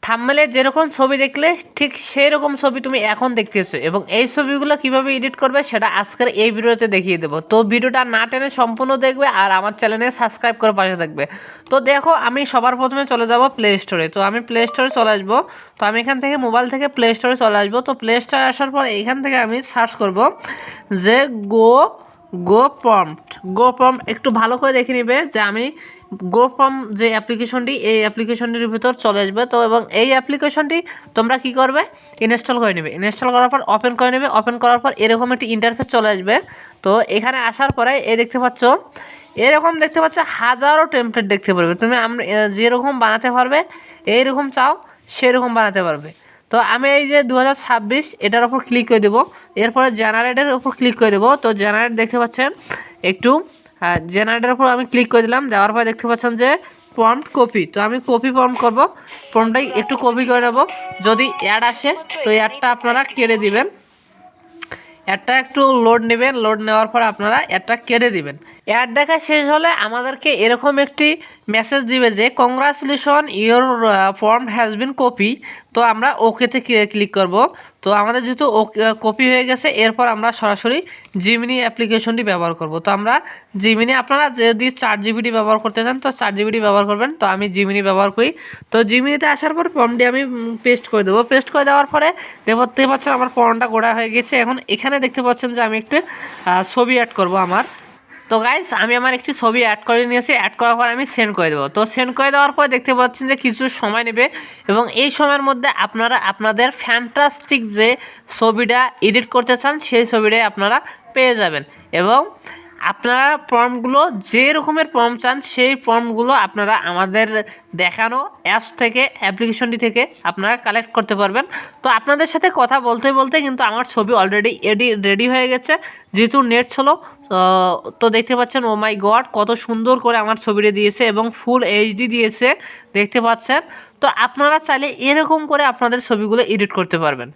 থাম্বনেলে যেরকম ছবি দেখলে ঠিক সেই রকম ছবি তুমি এখন দেখতেছো, এবং এই ছবিগুলো কিভাবে এডিট করবে সেটা আজকের এই ভিডিওতে দেখিয়ে দেবো। তো ভিডিওটা না টেনে সম্পূর্ণ দেখবে আর আমার চ্যানেলে সাবস্ক্রাইব করে পাশে থাকবে। তো দেখো, আমি সবার প্রথমে চলে যাব প্লে স্টোরে। তো আমি প্লে স্টোরে চলে আসবো। তো আমি এখান থেকে মোবাইল থেকে প্লে স্টোরে চলে আসবো। তো প্লে স্টোরে আসার পর এখান থেকে আমি সার্চ করব যে গো প্রম্পট একটু ভালো করে দেখে নিবে যে আমি গোপ্রম যে অ্যাপ্লিকেশনটি, এই অ্যাপ্লিকেশনটির ভিতর চলে আসবে। তো এবং এই অ্যাপ্লিকেশনটি তোমরা কি করবে, ইনস্টল করে নেবে। ইনস্টল করার পর ওপেন করে নেবে। ওপেন করার পর এরকম একটি ইন্টারফেস চলে আসবে। তো এখানে আসার পরে দেখতে পাচ্ছ, এরকম দেখতে পাচ্ছ হাজারো টেমপ্লেট দেখতে পারবে। তুমি যেরকম বানাতে পারবে, এইরকম চাও সেরকম বানাতে পারবে। তো আমি এই যে 2026 এটার উপর ক্লিক করে দেবো। এরপরে জেনারেটের উপর ক্লিক করে দেবো। তো জেনারেট দেখতে পাচ্ছেন একটু, জেনারেটের উপর আমি ক্লিক করে দিলাম। দেওয়ার পর দেখতে পাচ্ছেন যে প্রম্পট কপি। তো আমি কপি প্রম্পট করব। প্রম্পটটাই একটু কপি করে নেব। যদি অ্যাড আসে তো অ্যাডটা আপনারা কেটে দিবেন। অ্যাডটা একটু লোড নেবেন। লোড নেওয়ার পর আপনারা অ্যাডটা কেটে দিবেন। অ্যাড দেখা শেষ হলে আমাদেরকে এরকম একটি মেসেজ দিবে যে congratulation your form has been copy. তো আমরা ওকেতে ক্লিক করব। তো আমাদের যেহেতু কপি হয়ে গেছে, এরপর আমরা সরাসরি জিমিনি অ্যাপ্লিকেশনটি ব্যবহার করব। তো আমরা জিমিনি, আপনারা যদি 4GB ব্যবহার করতে চান তো 4GB ব্যবহার করবেন। তো আমি জিমিনি ব্যবহার করি। তো জিমিনিতে আসার পর ফর্মটি আমি পেস্ট করে দেবো। পেস্ট করে দেওয়ার পরে দেখতে পাচ্ছেন আমার ফর্মটা গোড়া হয়ে গেছে। এখন এখানে দেখতে পাচ্ছেন যে আমি একটু ছবি অ্যাড করব আমার। তো গাইস, আমি আমার একটি ছবি অ্যাড করে নিয়েছি। অ্যাড করার পর আমি সেন্ড করে দেবো। তো সেন্ড করে দেওয়ার পর দেখতে পাচ্ছেন যে কিছু সময় নেবে, এবং এই সময়ের মধ্যে আপনারা আপনাদের ফ্যান্টাস্টিক যে ছবিটা এডিট করতে চান সেই ছবিটাই আপনারা পেয়ে যাবেন। এবং আপনারা ফর্মগুলো যে রকমের ফর্ম চান সেই ফর্মগুলো আপনারা আমাদের দেখানো অ্যাপস থেকে, অ্যাপ্লিকেশনটি থেকে আপনারা কালেক্ট করতে পারবেন। তো আপনাদের সাথে কথা বলতে বলতে কিন্তু আমার ছবি অলরেডি রেডি হয়ে গেছে, যেহেতু নেট ছিল। তো দেখতে পাচ্ছেন, ও মাই গড, কত সুন্দর করে আমার ছবিটা দিয়েছে এবং ফুল এইচডি দিয়েছে, দেখতে পাচ্ছেন। তো আপনারা চাইলে এরকম করে আপনাদের ছবিগুলো এডিট করতে পারবেন।